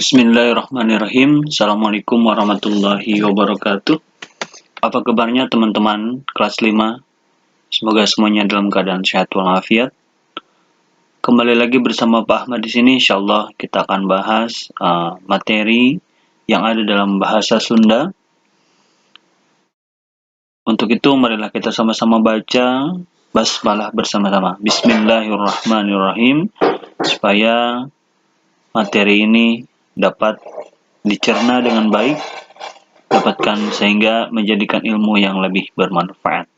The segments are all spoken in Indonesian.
Bismillahirrahmanirrahim. Assalamualaikum warahmatullahi wabarakatuh. Apa kabarnya teman-teman kelas 5? Semoga semuanya dalam keadaan sehat walafiat. Kembali lagi bersama Pak Ahmad di sini. Insyaallah kita akan bahas materi yang ada dalam bahasa Sunda. Untuk itu marilah kita sama-sama baca basmalah bersama-sama. Bismillahirrahmanirrahim, supaya materi ini dapat dicerna dengan baik, dapatkan sehingga menjadikan ilmu yang lebih bermanfaat.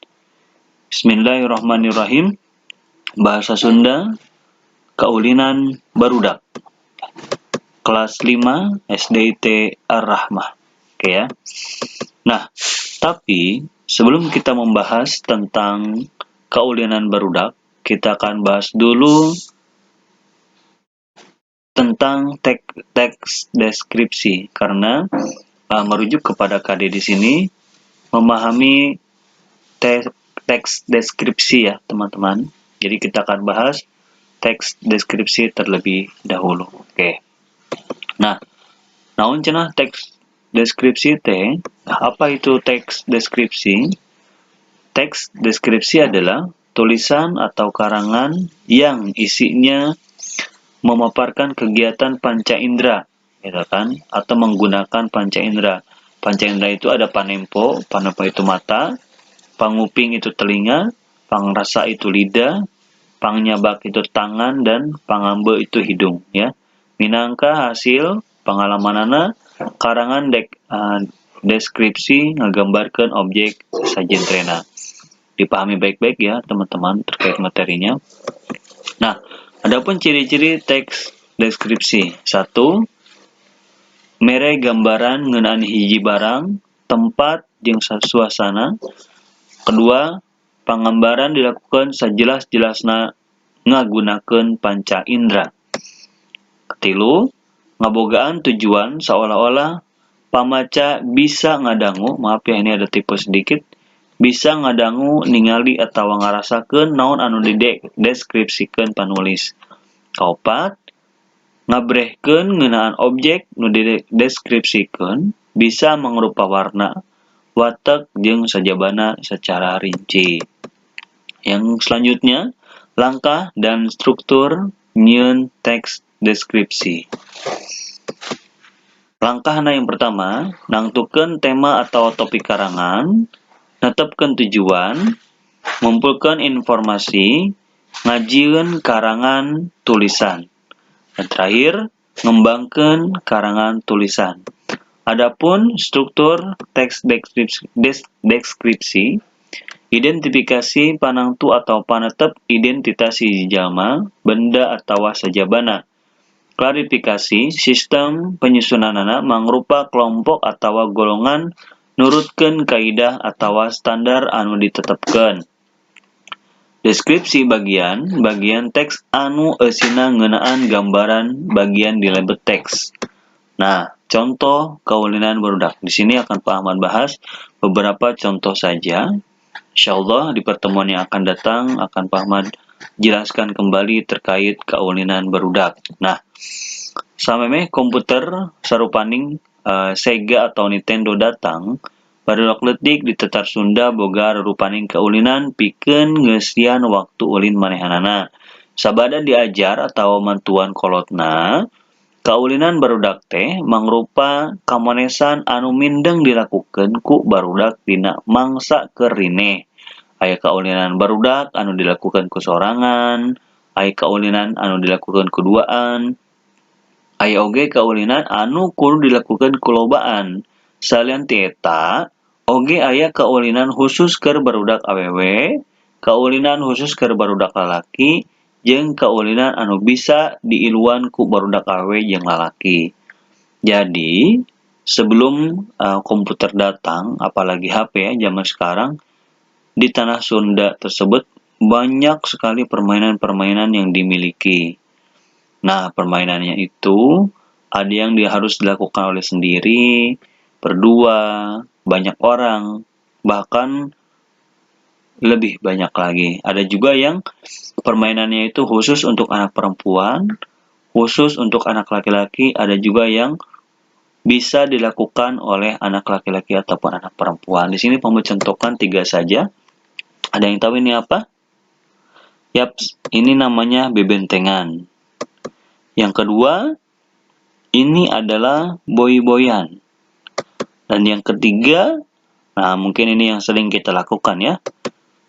Bismillahirrahmanirrahim. Bahasa Sunda, kaulinan barudak. Kelas 5 SDIT Ar-Rahmah. Oke ya. Nah, tapi sebelum kita membahas tentang kaulinan barudak, kita akan bahas dulu tentang teks deskripsi, karena merujuk kepada KD di sini, memahami teks deskripsi ya teman-teman. Jadi kita akan bahas teks deskripsi terlebih dahulu. Oke. Nah, naon cenah teks deskripsi teh? Apa itu teks deskripsi? Teks deskripsi adalah tulisan atau karangan yang isinya memaparkan kegiatan panca indera, gitu kan? Atau menggunakan panca indera. Panca indera itu ada panempo itu mata, panguping itu telinga, pangrasa itu lidah, pangnyabak itu tangan, dan pangambe itu hidung, ya. Minangka hasil pengalamanana, karangan deskripsi ngagambarkeun objek sajentrena. Dipahami baik-baik ya teman-teman terkait materinya. Nah, adapun ciri-ciri teks deskripsi. 1. Mere gambaran ngeunaan hiji barang, tempat, jeung suasana. 2. Panggambaran dilakukan sajelas-jelasna ngagunakeun panca indera. 3. Ngabogaan tujuan seolah-olah pamaca bisa ngadangu, maaf ya ini ada tipe sedikit, bisa ngadangu, ningali, atawa ngarasakeun naon anu dideskripsikeun panulis. 4. Ngabrehkeun ngeunaan objek nu dideskripsikeun bisa mangrupa warna, watek, jeung sajabana secara rinci. Yang selanjutnya, langkah dan struktur nyieun teks deskripsi. Langkahna yang pertama, nangtukeun tema atau topik karangan, netepkeun tujuan, ngumpulkeun informasi, ngajieun karangan tulisan. Dan terakhir, ngembangkeun karangan tulisan. Adapun struktur teks deskripsi, identifikasi panangtu atau panetep identitas hiji jalma, benda atawa sajabana. Klarifikasi sistem penyusunanana mangrupa kelompok atawa golongan nurutkeun kaidah atawa standar anu ditetepkeun. Deskripsi bagian teks anu eusina ngeunaan gambaran bagian di lebet teks. Nah, contoh kaulinan barudak. Di sini akan Pak Ahmad bahas beberapa contoh saja. Insyaallah di pertemuan yang akan datang akan Pak Ahmad jelaskan kembali terkait kaulinan barudak. Nah, samemeh komputer sarupaning Sega atau Nintendo datang, barudak leutik di tetar Sunda boga rupaning kaulinan pikeun ngeusian waktu ulin manehanana. Sabada diajar atau mantuan kolotna, kaulinan barudak teh mangrupa kamonesan anu mindeng dilakukeun ku barudak dina mangsa keur rineh. Aya kaulinan barudak anu dilakukeun ku sorangan, aya kaulinan anu dilakukeun ku duaan, aya oge kaulinan anu kudu dilakukeun ku lobaan. Salian ti eta, oge aya kaulinan khusus keur barudak awewe, kaulinan khusus keur barudak lalaki, jeung kaulinan anu bisa diiluan ku barudak awewe jeung lalaki. Jadi, sebelum komputer datang, apalagi HP ya zaman sekarang, di tanah Sunda tersebut banyak sekali permainan-permainan yang dimiliki. Nah, permainannya itu ada yang harus dilakukan oleh sendiri, berdua, banyak orang, bahkan lebih banyak lagi. Ada juga yang permainannya itu khusus untuk anak perempuan, khusus untuk anak laki-laki, ada juga yang bisa dilakukan oleh anak laki-laki ataupun anak perempuan. Di sini Pemut contohkan 3 saja. Ada yang tahu ini apa? Yap, ini namanya bebentengan. Yang kedua, ini adalah boy-boyan. Dan yang ketiga, nah mungkin ini yang sering kita lakukan ya,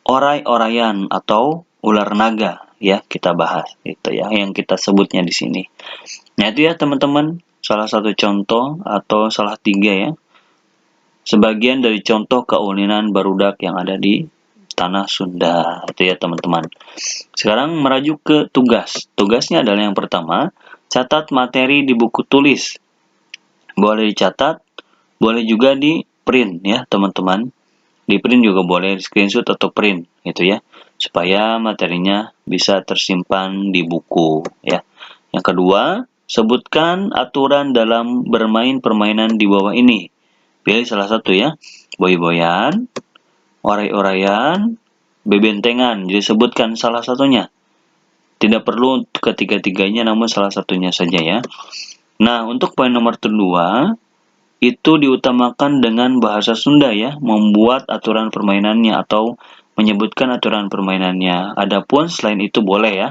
oray-orayan atau ular naga ya, kita bahas itu ya, yang kita sebutnya di sini. Nah itu ya teman-teman, salah satu contoh atau salah 3 ya, sebagian dari contoh keuninan barudak yang ada di tanah Sunda itu ya teman-teman. Sekarang merajuk ke tugas. Tugasnya adalah yang pertama, catat materi di buku tulis. Boleh dicatat, boleh juga di print ya teman-teman. Di print juga boleh, screenshot atau print gitu ya, supaya materinya bisa tersimpan di buku ya. Yang kedua, sebutkan aturan dalam bermain permainan di bawah ini. Pilih salah satu ya, boy-boyan, oray-orayan, bebentengan. Jadi sebutkan salah satunya. Tidak perlu ketiga-tiganya, namun salah satunya saja ya. Nah, untuk poin nomor kedua, itu diutamakan dengan bahasa Sunda ya, membuat aturan permainannya atau menyebutkan aturan permainannya. Adapun selain itu boleh ya,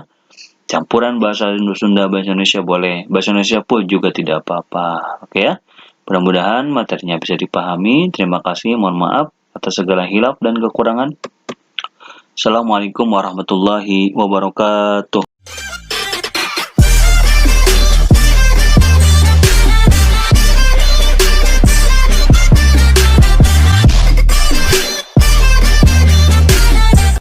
campuran bahasa Sunda, bahasa Indonesia boleh. Bahasa Indonesia pun juga tidak apa-apa. Oke ya. Mudah-mudahan materinya bisa dipahami. Terima kasih, mohon maaf atas segala hilaf dan kekurangan. Assalamualaikum warahmatullahi wabarakatuh.